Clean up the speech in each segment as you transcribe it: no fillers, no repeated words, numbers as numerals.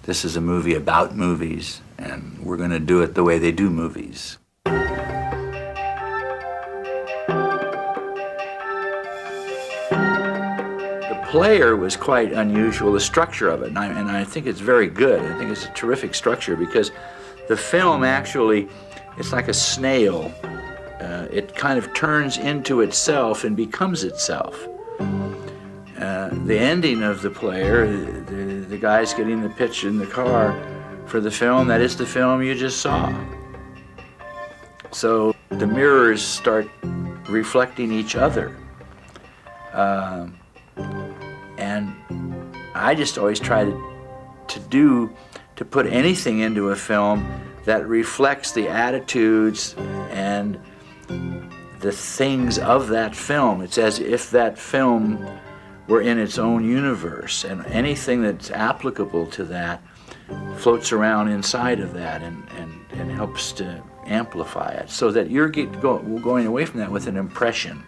this is a movie about movies, and we're going to do it the way they do movies. The Player was quite unusual, the structure of it, and I think it's very good. I think it's a terrific structure because the film actually, it's like a snail. It kind of turns into itself and becomes itself. The ending of The Player, the guy's getting the pitch in the car for the film, that is the film you just saw. So the mirrors start reflecting each other. And I just always try to put anything into a film that reflects the attitudes and the things of that film. It's as if that film were in its own universe, and anything that's applicable to that floats around inside of that and helps to amplify it, so that you're going away from that with an impression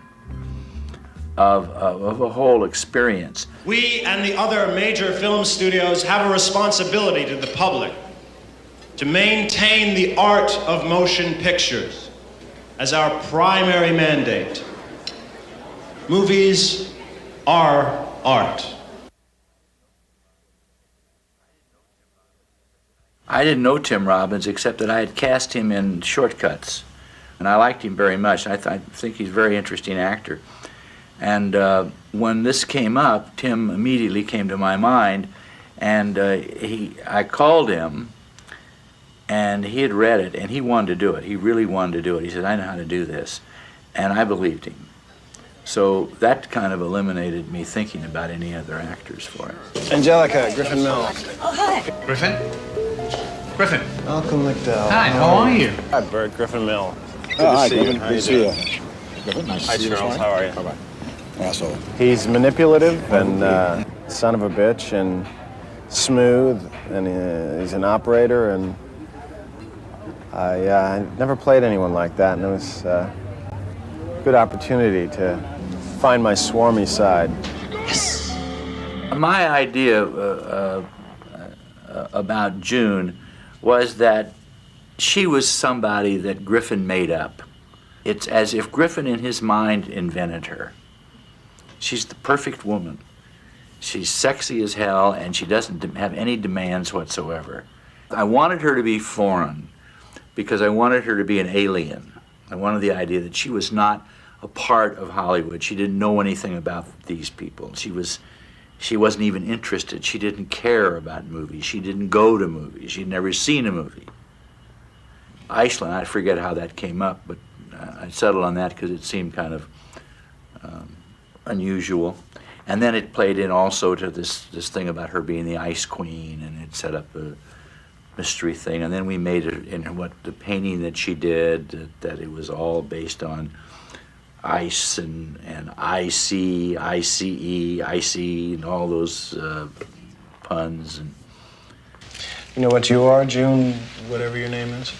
of a whole experience. We and the other major film studios have a responsibility to the public to maintain the art of motion pictures as our primary mandate. Movies are art. I didn't know Tim Robbins except that I had cast him in Shortcuts, and I liked him very much. I think he's a very interesting actor. And when this came up, Tim immediately came to my mind, and I called him, and he had read it, and he wanted to do it. He really wanted to do it. He said, I know how to do this. And I believed him. So that kind of eliminated me thinking about any other actors for it. Angelica, Griffin Mills. Oh, hi. Griffin? Griffin. Malcolm McDowell. Hi, how are you? Hi, Bert. Griffin Mill. Hi, Griffin. Good to see you. Griffin, nice to Hi, see you. Charles. How are you? Bye-bye. Asshole. He's manipulative and son of a bitch and smooth, and he's an operator, and I never played anyone like that, and it was a good opportunity to find my swarmy side. Yes. My idea about June was that she was somebody that Griffin made up. It's as if Griffin in his mind invented her. She's the perfect woman. She's sexy as hell, and she doesn't have any demands whatsoever. I wanted her to be foreign because I wanted her to be an alien. I wanted the idea that she was not a part of Hollywood. She didn't know anything about these people. She wasn't even interested. She didn't care about movies. She didn't go to movies. She'd never seen a movie. Iceland, I forget how that came up, but I settled on that because it seemed kind of unusual. And then it played in also to this thing about her being the Ice Queen, and it set up a mystery thing. And then we made it in the painting that she did, that it was all based on ice and IC, ICE, IC, and all those puns. And You know what you are, June, whatever your name is?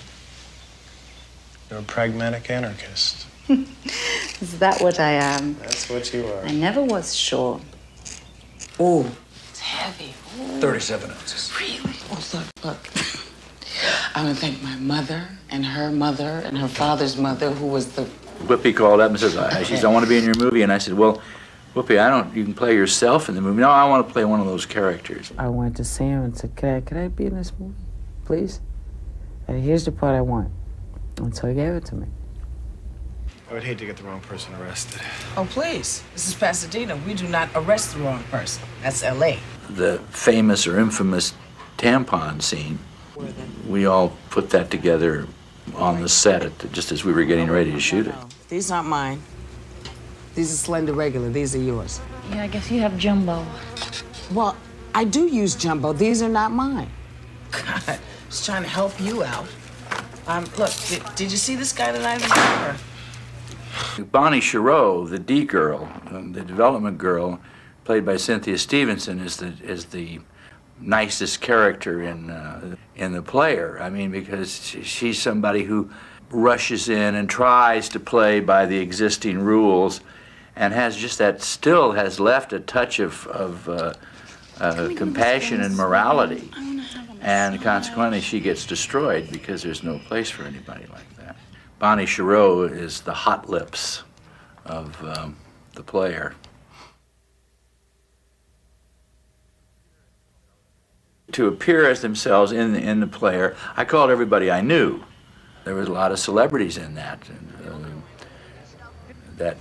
You're a pragmatic anarchist. Is that what I am? That's what you are. I never was sure. Oh, it's heavy. Ooh. 37 ounces. Really? Oh, look. I want to thank my mother and her father's mother, who was the... Whoopee called up and says, she said, I want to be in your movie. And I said, well, Whoopee, you can play yourself in the movie. No, I want to play one of those characters. I went to see him and said, could I be in this movie, please? And here's the part I want. And so he gave it to me. I would hate to get the wrong person arrested. Oh, please. This is Pasadena. We do not arrest the wrong person. That's L.A. The famous or infamous tampon scene, we all put that together on the set just as we were getting ready to shoot it. These aren't mine. These are Slender Regular. These are yours. Yeah, I guess you have Jumbo. Well, I do use Jumbo. These are not mine. God, just trying to help you out. Look, did you see this guy that I remember? Bonnie Chereau, the D girl, the development girl, played by Cynthia Stevenson, is the nicest character in the Player. I mean, because she's somebody who rushes in and tries to play by the existing rules, and still has left a touch of compassion and morality. And consequently, she gets destroyed because there's no place for anybody like that. Bonnie Chereau is the hot lips of the player. To appear as themselves in the player, I called everybody I knew. There was a lot of celebrities in that, that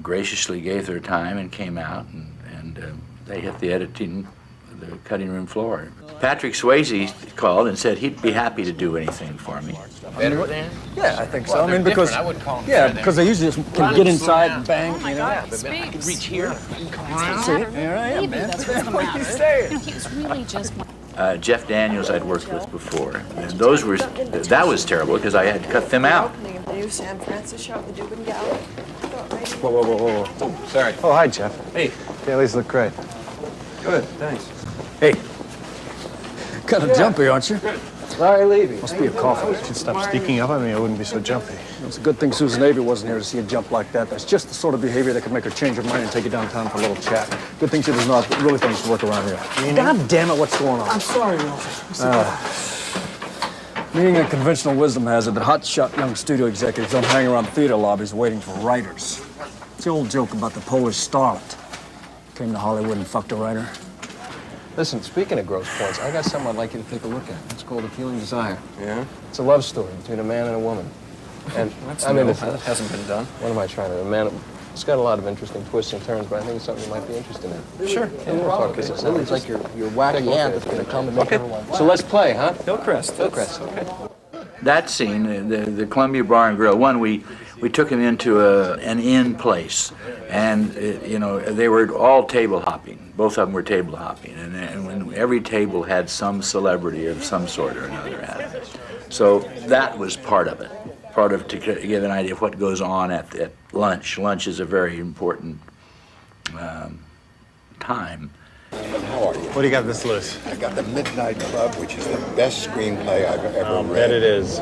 graciously gave their time and came out, and they hit the cutting room floor. Patrick Swayze called and said he'd be happy to do anything for me. Better than? Yeah, I think so. Well, I mean, they're because different. I wouldn't call them yeah, better because they usually just can get inside and bang. Oh my God, it speaks. I could reach here. See, here I am, Maybe man. that's what's the What are matter. you saying? No, he's really just. Jeff Daniels I'd worked with before, and that was terrible because I had to cut them out. Opening of the new San Francisco show at the Dubin Gallery. Whoa, whoa, whoa, whoa, whoa. Oh, sorry. Oh, hi, Jeff. Hey. Dailies look great. Good, thanks. Hey. Kind of jumpy, aren't you? Larry Levy. Must be a coffee. You should stop sneaking up on me. I wouldn't be so jumpy. It's a good thing Susan Avery wasn't here to see you jump like that. That's just the sort of behavior that could make her change her mind and take you downtown for a little chat. Good thing she does not really think to work around here. God damn it, what's going on? I'm sorry, Walter. Meaning that conventional wisdom has it that hotshot young studio executives don't hang around theater lobbies waiting for writers. It's the old joke about the Polish starlet. Came to Hollywood and fucked a writer. Listen, speaking of gross points, I got something I'd like you to take a look at. It's called Appealing Desire. Yeah? It's a love story between a man and a woman. And That's I mean, that hasn't been done. what am I trying to? A man. It's got a lot of interesting twists and turns, but I think it's something you might be interested in. Sure. Yeah, we'll talk this out. It's like your wacky aunt that's gonna come and make everyone. So let's play, huh? Hillcrest. Hillcrest. Okay. That scene, the Columbia Bar and Grill, we took him into an inn place, and they were all table hopping. Both of them were table hopping, and when every table had some celebrity of some sort or another at it. So that was part of it, to give an idea of what goes on at lunch. Lunch is a very important time. How are you? What do you got this loose? I got The Midnight Club, which is the best screenplay I've ever read. Bet it is.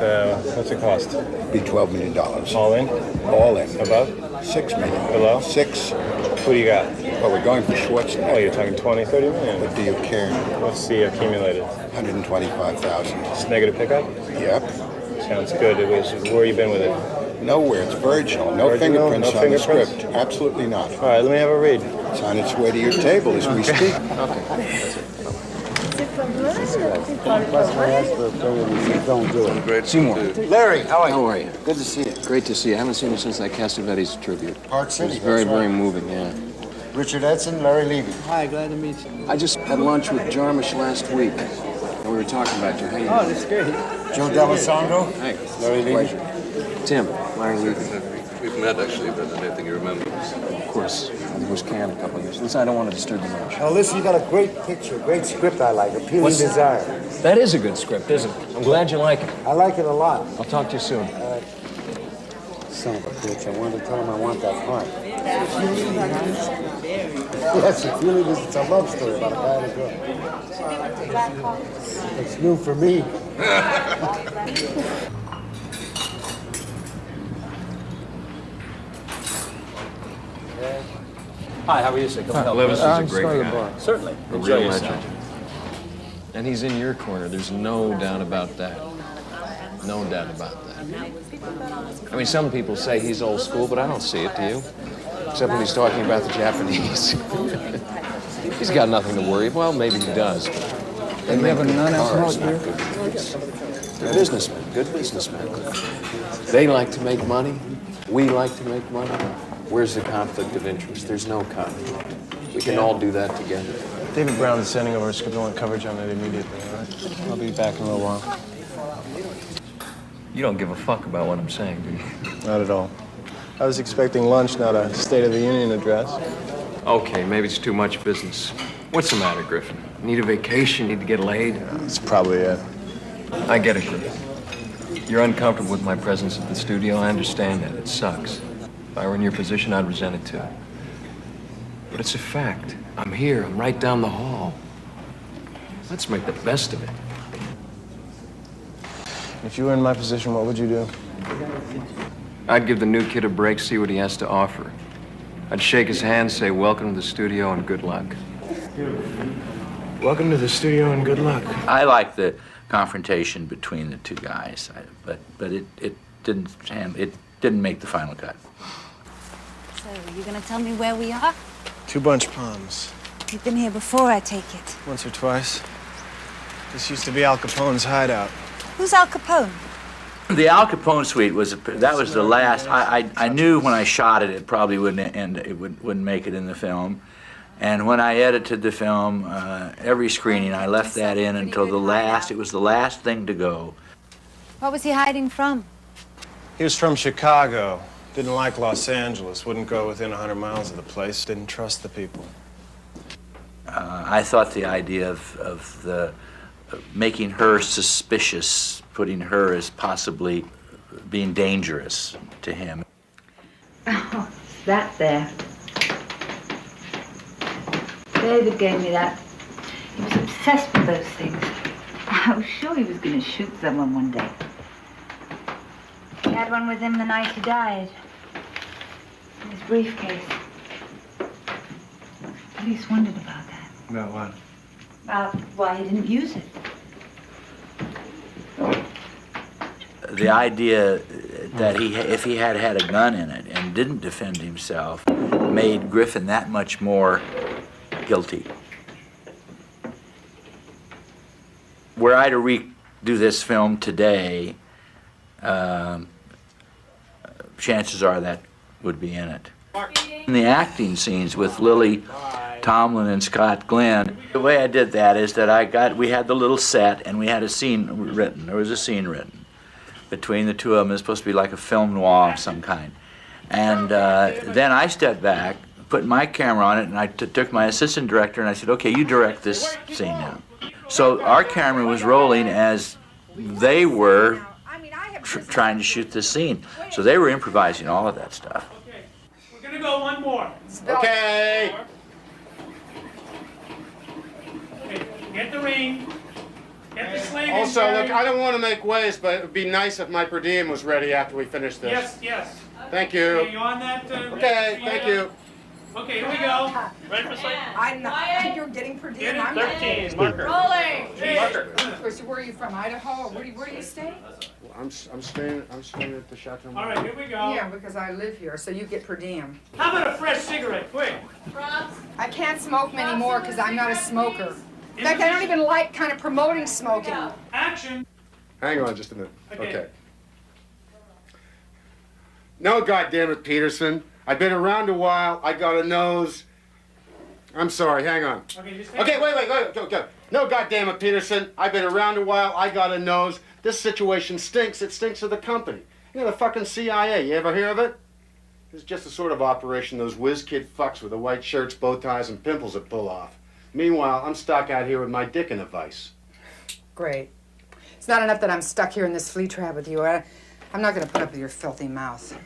What's it cost? Be $12 million. All in? All in. Above? $6 million. Below? 6. What do you got? Well, we're going for Schwarzenegger. Oh, you're talking 20, 30 million. But do you care? What's the accumulated? 125,000. Just negative pickup? Yep. Sounds good. Where you been with it? Nowhere. It's virginal. No Virginal? fingerprints No on the fingerprints? script. Absolutely not. All right, let me have a read. It's on its way to your table as we speak. Seymour. Larry, how are you? How are you? Good to see you. Great to see you. I haven't seen you since I Cassavetes tribute. Park City. It was very, that's right. very moving, yeah. Richard Edson, Larry Levy. Hi, glad to meet you. I just had lunch with Jarmusch last week, and we were talking about you. How you doing? that's great. Joe D'Alessandro. Hey, Larry Levy. pleasure. Tim, Larry Levy. We've met, actually, but I don't think you remember. Of course. I was canned a couple of years. Listen, I don't want to disturb you much. Now, listen, you got a great picture, great script I like, Appealing Desire. That is a good script, isn't it? I'm glad you like it. I like it a lot. I'll talk to you soon. Son of a bitch, I wanted to tell him I want that part. Yes, Appealing is it's a love story about a guy and a girl. It's new for me. Hi, how are you, sir? Levis is a great guy. Bar. Certainly. A real legend. And he's in your corner. There's no doubt about that. No doubt about that. I mean, some people say he's old school, but I don't see it, do you? Except when he's talking about the Japanese. He's got nothing to worry. Well, maybe he does. They have a non-alcoholic beer? They're businessmen, good businessmen. They like to make money. We like to make money. Where's the conflict of interest? There's no conflict. We can all do that together. David Brown is sending over a script. I want coverage on it immediately, all right? I'll be back in a little while. You don't give a fuck about what I'm saying, do you? Not at all. I was expecting lunch, not a State of the Union address. Okay, maybe it's too much business. What's the matter, Griffin? Need a vacation? Need to get laid? That's probably it. I get it, Griffin. You're uncomfortable with my presence at the studio. I understand that. It sucks. If I were in your position, I'd resent it too. But it's a fact. I'm here. I'm right down the hall. Let's make the best of it. If you were in my position, what would you do? I'd give the new kid a break, see what he has to offer. I'd shake his hand, say welcome to the studio and good luck. Welcome to the studio and good luck. I like the confrontation between the two guys, but it didn't make the final cut. So, are you going to tell me where we are? 2 Bunch Palms. You've been here before, I take it. Once or twice. This used to be Al Capone's hideout. Who's Al Capone? The Al Capone suite was the last. I knew when I shot it, it probably wouldn't make it in the film. And when I edited the film, every screening, I left that in until the last. It was the last thing to go. What was he hiding from? He was from Chicago. Didn't like Los Angeles. Wouldn't go within 100 miles of the place. Didn't trust the people. I thought the idea of making her suspicious, putting her as possibly being dangerous to him. Oh, it's that there. David gave me that. He was obsessed with those things. I was sure he was going to shoot someone one day. He had one with him the night he died. In his briefcase. Police wondered about that. About what? About why he didn't use it. The idea that if he had had a gun in it and didn't defend himself made Griffin that much more guilty. Were I to redo this film today, chances are that would be in it. In the acting scenes with Lily Tomlin and Scott Glenn, the way I did that is that we had the little set and we had a scene written. There was a scene written between the two of them. It was supposed to be like a film noir of some kind. And then I stepped back, put my camera on it, and I took my assistant director and I said, okay, you direct this scene now. So our camera was rolling as they were trying to shoot this scene. So they were improvising all of that stuff. We're gonna go one more. Okay. Okay, get the ring. Get the sling. Also, look, I don't want to make waves, but it would be nice if my per diem was ready after we finish this. Yes, yes. Thank you. Okay, you on that? Okay, thank you. Okay, here we go. Ready for sling? I'm not. You're getting per diem. I'm 13. Marker. Rolling. Marker. So where are you from? Idaho? Where do you stay? I'm staying at the Chateau. All right, here we go. Yeah, because I live here, so you get per diem. How about a fresh cigarette, quick? I can't smoke many more because I'm not a smoker. In fact, I don't even like kind of promoting smoking. Action. Hang on just a minute. Okay. No, goddammit, Peterson. I've been around a while. I got a nose. I'm sorry, hang on. Okay, wait. No, goddammit, Peterson. I've been around a while. I got a nose. This situation stinks. It stinks of the company. You know, the fucking CIA. You ever hear of it? It's just the sort of operation those whiz kid fucks with the white shirts, bow ties, and pimples that pull off. Meanwhile, I'm stuck out here with my dick in a vice. Great. It's not enough that I'm stuck here in this flea trap with you. I'm not going to put up with your filthy mouth.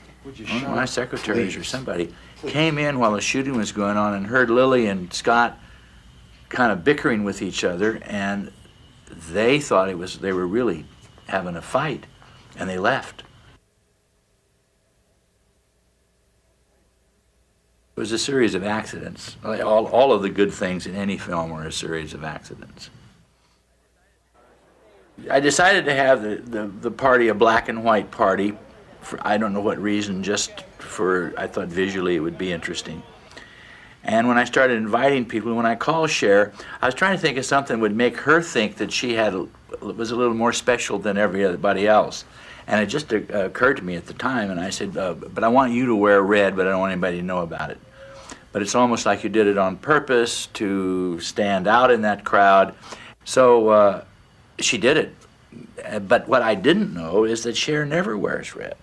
My secretaries or somebody came in while the shooting was going on and heard Lily and Scott kind of bickering with each other, and they thought they were really having a fight, and they left. It was a series of accidents. All of the good things in any film are a series of accidents. I decided to have the party a black and white party for I don't know what reason, just for I thought visually it would be interesting. And when I started inviting people, when I called Cher, I was trying to think of something that would make her think that she was a little more special than everybody else. And it just occurred to me at the time, and I said, but I want you to wear red, but I don't want anybody to know about it. But it's almost like you did it on purpose to stand out in that crowd. So she did it. But what I didn't know is that Cher never wears red.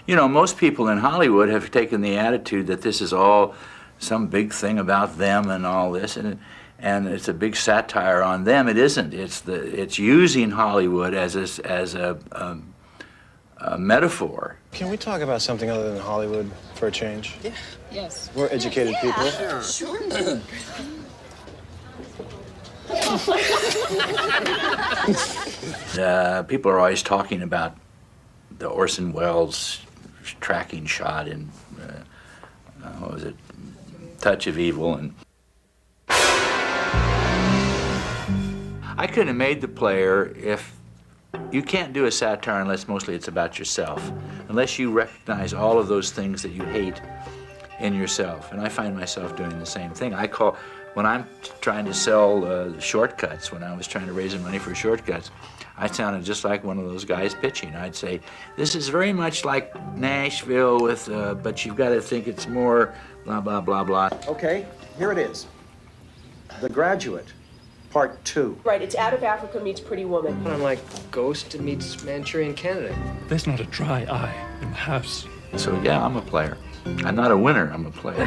You know, most people in Hollywood have taken the attitude that this is all some big thing about them and all this, and it's a big satire on them. It isn't. It's using Hollywood as a metaphor. Can we talk about something other than Hollywood for a change? Yeah. Yes. We're educated people. Sure. People are always talking about the Orson Welles tracking shot in, what was it, Touch of Evil. And I couldn't have made The Player if you can't do a satire unless mostly it's about yourself, unless you recognize all of those things that you hate in yourself. And I find myself doing the same thing. When I'm trying to sell shortcuts, when I was trying to raise money for shortcuts, I sounded just like one of those guys pitching. I'd say, this is very much like Nashville with, but you've got to think it's more blah, blah, blah, blah. Okay, here it is. The Graduate, Part 2. Right, it's Out of Africa meets Pretty Woman. I'm like Ghost meets Manchurian Candidate. There's not a dry eye in the house. So yeah, I'm a player. I'm not a winner, I'm a player.